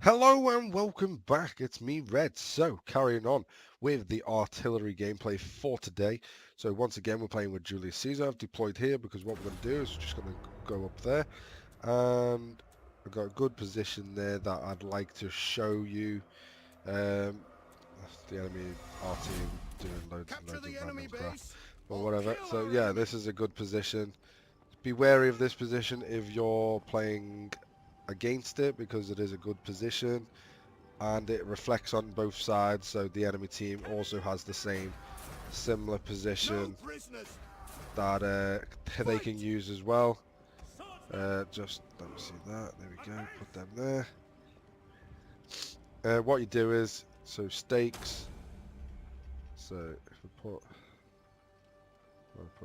Hello and welcome back. It's me, Red. So, carrying on with the artillery gameplay for today. So, once again, we're playing with Julius Caesar. I've deployed here because what we're going to do is we're just going to go up there. And I've got a good position there that I'd like to show you. The enemy, our team, doing loads and loads of random crap. But whatever. So, yeah, this is a good position. Be wary of this position if you're playing against it because it is a good position. And it reflects on both sides, so the enemy team also has the same similar position that they can use as well. Just let me see that. There we go. Put them there. What you do is stakes. So if we put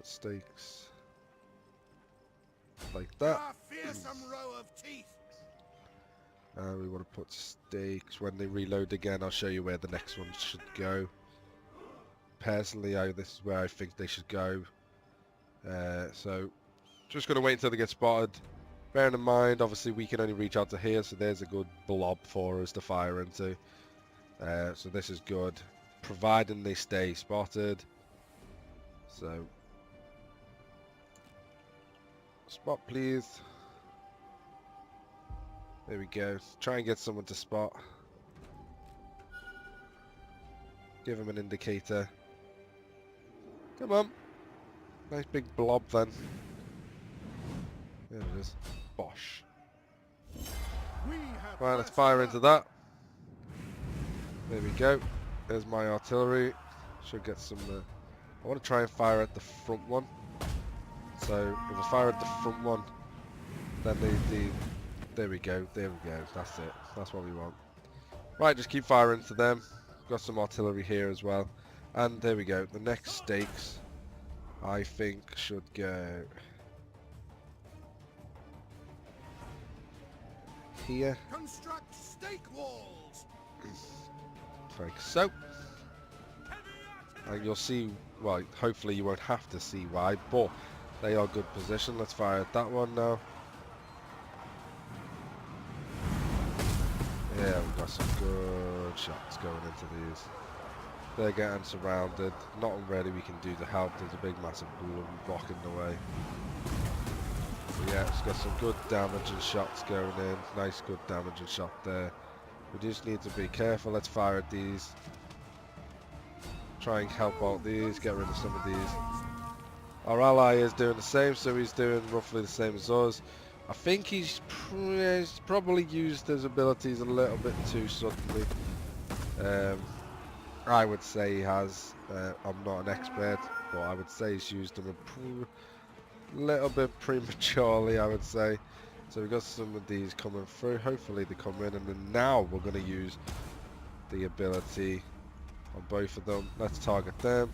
stakes like that. We want to put stakes. When they reload again, I'll show you where the next one should go. Personally, this is where I think they should go. So just going to wait until they get spotted. Bearing in mind, obviously, we can only reach out to here, so there's a good blob for us to fire into. So this is good, providing they stay spotted. So, spot please. There we go. Try and get someone to spot. Give them an indicator. Come on. Nice big blob then. There it is. Bosh. Right, let's fire into that. There we go. There's my artillery. Should get some... I want to try and fire at the front one. So, if I fire at the front one, then there we go. There we go. That's it. That's what we want. Right, just keep firing to them. Got some artillery here as well. And there we go. The next stakes, I think, should go... here. Construct stake walls. Like so. And you'll see, well, hopefully you won't have to see why, but they are good position. Let's fire at that one now. Yeah, we've got some good shots going into these. They're getting surrounded. Nothing really we can do to help. There's a big massive balloon blocking the way. So yeah, it's got some good damage and shots going in. Nice good damage and shot there. We just need to be careful. Let's fire at these. Try and help out these, get rid of some of these. Our ally is doing the same, so he's doing roughly the same as us. I think he's probably used his abilities a little bit too suddenly. I would say he has. I'm not an expert, but I would say he's used them a little bit prematurely, I would say. So we've got some of these coming through. Hopefully they come in, and then now we're going to use the ability on both of them. Let's target them.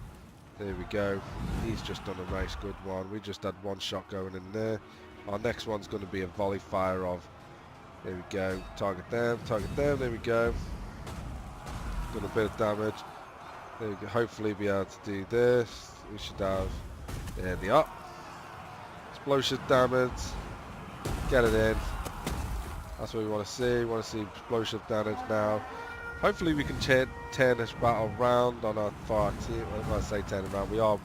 There we go. He's just done a nice good one. We just had one shot going in there. Our next one's going to be a volley fire of... There we go. Target them. Target them. There we go. Done a bit of damage. There we go. Hopefully be able to do this. We should have... There they are. Explosive damage. Get it in. That's what we want to see. We want to see explosive damage now. Hopefully we can turn this battle round on our far team. When I say turn it around, we are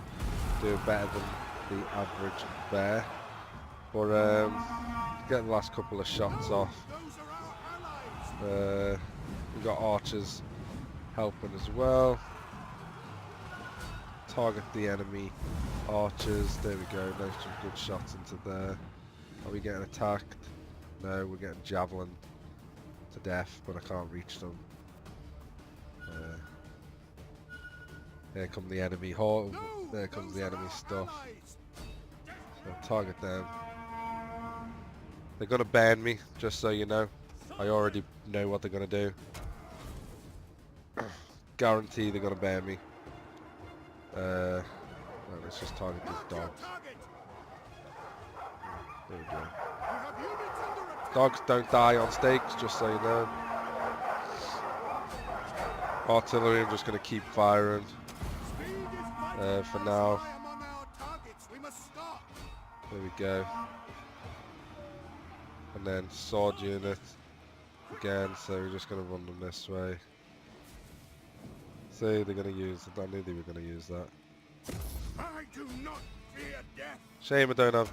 doing better than the average bear. But get the last couple of shots off. We've got archers helping as well. Target the enemy archers. There we go. Nice some good shots into there. Are we getting attacked? No, we're getting javelin to death, but I can't reach them. There come the enemy horde. There comes the enemy stuff. So target them. They're gonna ban me, just so you know. I already know what they're gonna do. Guarantee they're gonna ban me. No, let's just target these dogs. There we go. Dogs don't die on stakes, just so you know. Artillery, I'm just going to keep firing for now. There we go. And then sword unit. again, so we're just going to run them this way. See, they're going to use it. I knew they were going to use that. I do not fear death. Shame I don't have...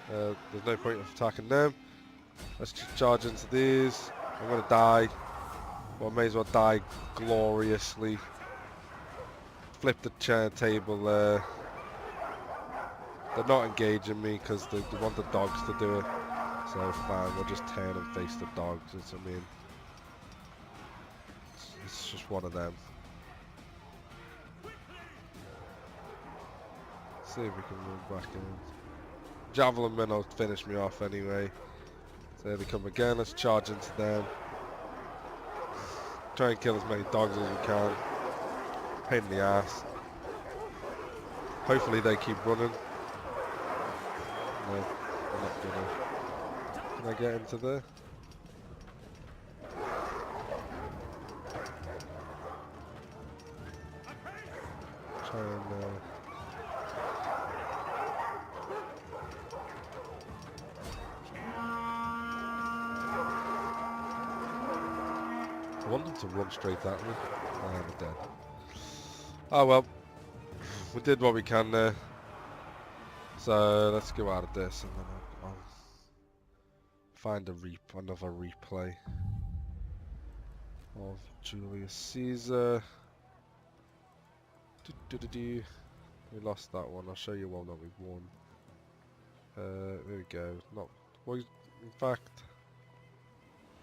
there's no point of attacking them. Let's just charge into these. I'm going to die. Well, I may as well die gloriously. Flip the chair table there. They're not engaging me because they want the dogs to do it. So fine, we'll just turn and face the dogs. It's just one of them. See if we can run back in. Javelin men will finish me off anyway. So there they come again. Let's charge into them. Try and kill as many dogs as we can. Pain in the ass. Hopefully they keep running. No, they're not gonna. Can I get into there? Try and I want them to run straight at me. I am dead. Oh well. We did what we can there. So let's go out of this and then I'll find another replay of Julius Caesar. We lost that one. I'll show you one that we won. There we go. Not well, in fact,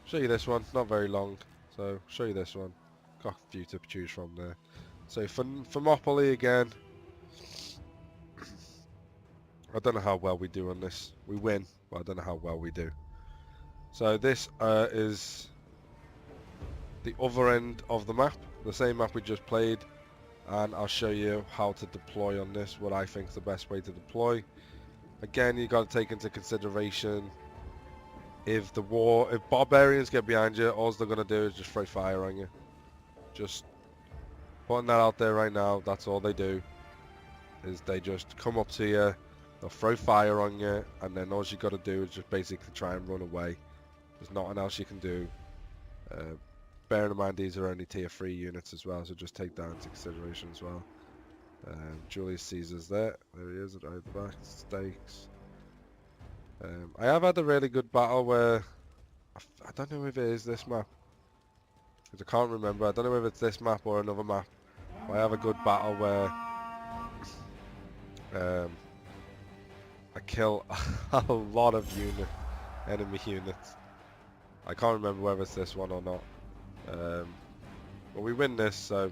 show you this one. Not very long. So show you this one. Got a few to choose from there. So Thermopylae again. I don't know how well we do on this. We win, but I don't know how well we do. So this is the other end of the map, the same map we just played, and I'll show you how to deploy on this, what I think is the best way to deploy. Again, you got to take into consideration if barbarians get behind you, all they're going to do is just throw fire on you. Just putting that out there right now, that's all they do, is they just come up to you, they'll throw fire on you, and then all you got to do is just basically try and run away. There's nothing else you can do. Bearing in mind these are only tier 3 units as well, so just take that into consideration as well. Julius Caesar's there. There he is at the back. Stakes. I have had a really good battle where I don't know if it is this map, because I can't remember. I don't know if it's this map or another map. But I have a good battle where I kill a lot of enemy units. I can't remember whether it's this one or not. But we win this, so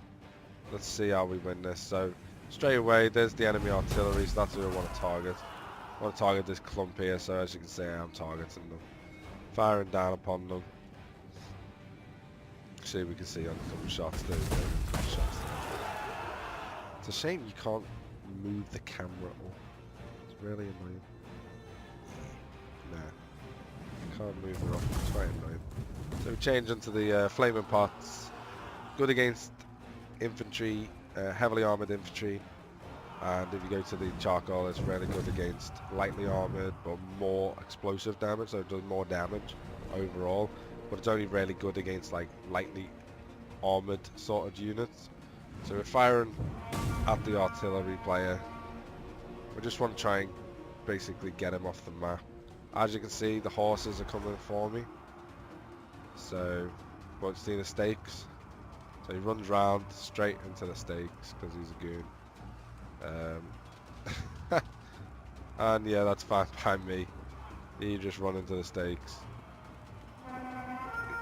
let's see how we win this. So straight away, there's the enemy artillery, so that's who I want to target. I want to target this clump here, so as you can see, I am targeting them. Firing down upon them. See, we can see on a couple of shots there. It's a shame you can't move the camera up. It's really annoying. Nah. Can't move it up. It's quite annoying. So we change into the flaming pots. Good against infantry, heavily armoured infantry. And if you go to the charcoal, it's really good against lightly armoured but more explosive damage, so it does more damage overall. But it's only really good against like lightly armoured sort of units. So we're firing at the artillery player. We just want to try and basically get him off the map. As you can see, the horses are coming for me. So, won't see the stakes. So he runs round straight into the stakes because he's a goon. And yeah, that's fine by me. He just run into the stakes.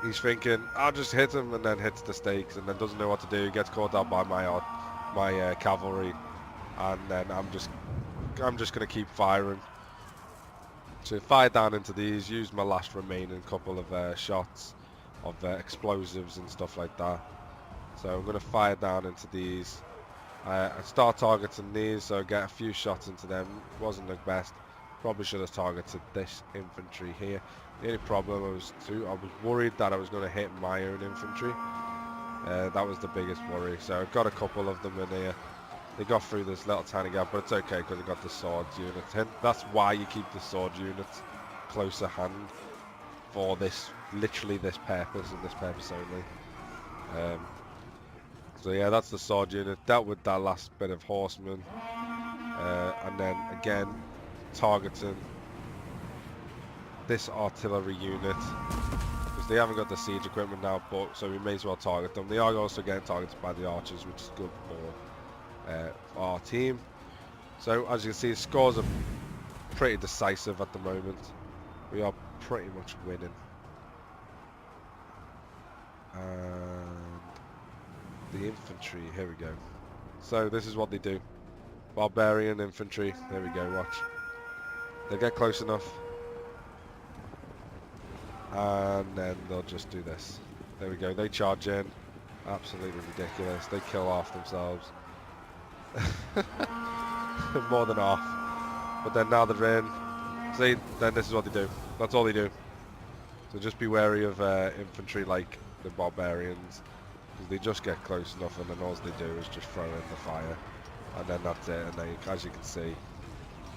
He's thinking, I'll just hit him, and then hits the stakes, and then doesn't know what to do. Gets caught out by my cavalry, and then I'm just gonna keep firing. So fire down into these. Use my last remaining couple of shots of explosives and stuff like that. So I'm gonna fire down into these. I start targeting these, so I get a few shots into them. Wasn't the best. Probably should have targeted this infantry here. The only problem I was worried that I was going to hit my own infantry. That was the biggest worry. So I got a couple of them in here. They got through this little tiny gap, but it's okay because I got the swords units. That's why you keep the sword units. closer hand for this, literally this purpose and this purpose only. So yeah, that's the sword unit. Dealt with that last bit of horsemen, and then again targeting this artillery unit because they haven't got the siege equipment now, but so we may as well target them. They are also getting targeted by the archers, which is good for our team. So as you can see, scores are pretty decisive at the moment. We are pretty much winning. And the infantry, here we go. So this is what they do. Barbarian infantry, there we go, watch. They get close enough. And then they'll just do this. There we go, they charge in. Absolutely ridiculous. They kill half themselves. More than half. But then now they're in. See, then this is what they do. That's all they do. So just be wary of infantry like the barbarians, because they just get close enough and then all they do is just throw in the fire. And then that's it. And then, as you can see,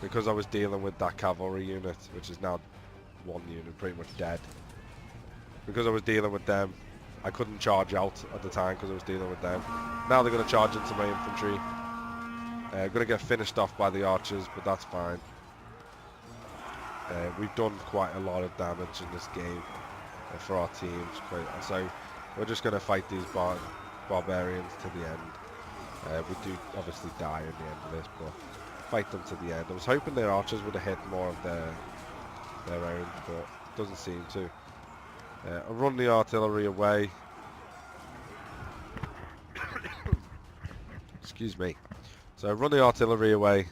because I was dealing with that cavalry unit, which is now one unit pretty much dead, because I was dealing with them, I couldn't charge out at the time because I was dealing with them. Now they're going to charge into my infantry. Going to get finished off by the archers, but that's fine. We've done quite a lot of damage in this game for our teams, so we're just going to fight these barbarians to the end. We do obviously die in the end of this, but fight them to the end. I was hoping their archers would have hit more of their own, but it doesn't seem to. I'll run the artillery away. Excuse me. So I run the artillery away,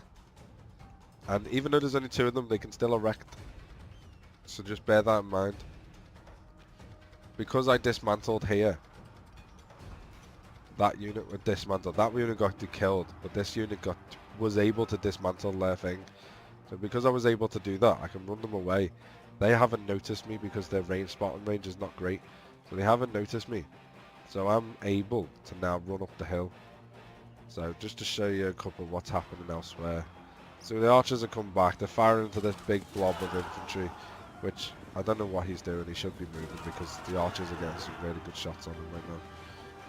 and even though there's only 2 of them, they can still erect. So just bear that in mind. Because I dismantled here, that unit was dismantled. That unit got killed, but this unit was able to dismantle their thing. So because I was able to do that, I can run them away. They haven't noticed me because their spotting range is not great. So they haven't noticed me. So I'm able to now run up the hill. So just to show you a couple of what's happening elsewhere. So the archers have come back. They're firing into this big blob of infantry, which I don't know what he's doing. He should be moving because the archers are getting some really good shots on him right now.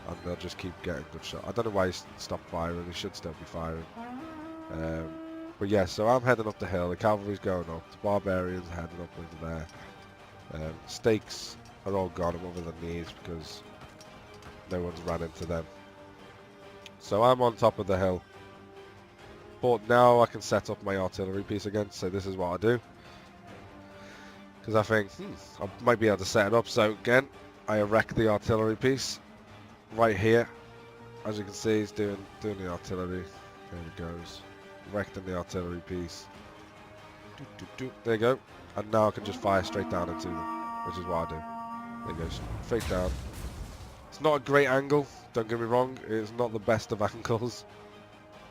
And they'll just keep getting good shots. I don't know why he stopped firing. He should still be firing. But yeah, so I'm heading up the hill. The cavalry's going up. The barbarians are heading up over there. Stakes are all gone above their knees because no one's ran into them. So I'm on top of the hill. But now I can set up my artillery piece again. So this is what I do. Because I think, I might be able to set it up. So again, I erect the artillery piece right here. As you can see, he's doing the artillery. There he goes. Erecting the artillery piece. There you go. And now I can just fire straight down into them, which is what I do. There you go, straight down. It's not a great angle, don't get me wrong. It's not the best of angles.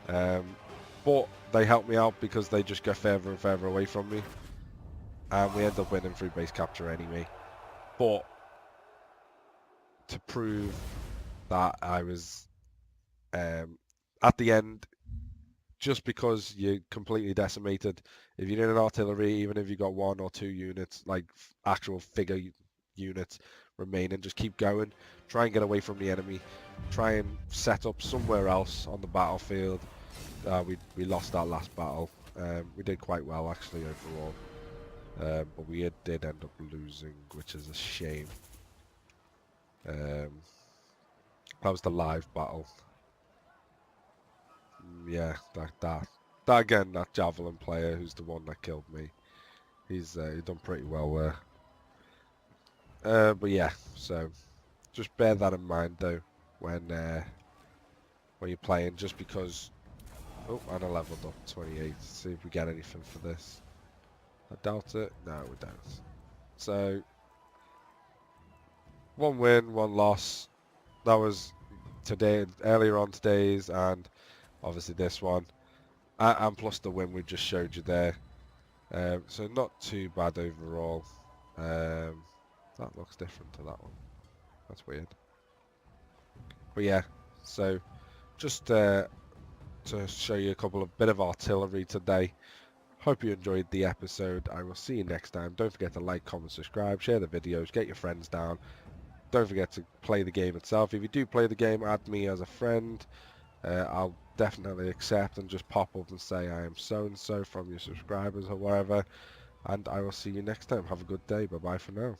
But they help me out because they just go further and further away from me. And we end up winning through base capture anyway. But to prove that I was at the end, just because you're completely decimated, if you need an artillery, even if you got 1 or 2 units, like actual figure units remaining, just keep going. Try and get away from the enemy. Try and set up somewhere else on the battlefield. We lost that last battle. We did quite well actually overall. But we did end up losing, which is a shame. That was the live battle. Yeah, that again, that javelin player who's the one that killed me. He's done pretty well there. But yeah, so just bear that in mind though when you're playing. Just because. Oh, and I leveled up 28. See if we get anything for this. I doubt it. No, we don't. So 1 win, 1 loss. That was today, earlier on today's, and obviously this one. And plus the win we just showed you there. So not too bad overall. That looks different to that one. That's weird. But yeah, so just to show you a bit of artillery today. Hope you enjoyed the episode. I will see you next time. Don't forget to like, comment, subscribe, share the videos, get your friends down. Don't forget to play the game itself. If you do play the game, add me as a friend. I'll definitely accept and just pop up and say I am so-and-so from your subscribers or whatever. And I will see you next time. Have a good day. Bye-bye for now.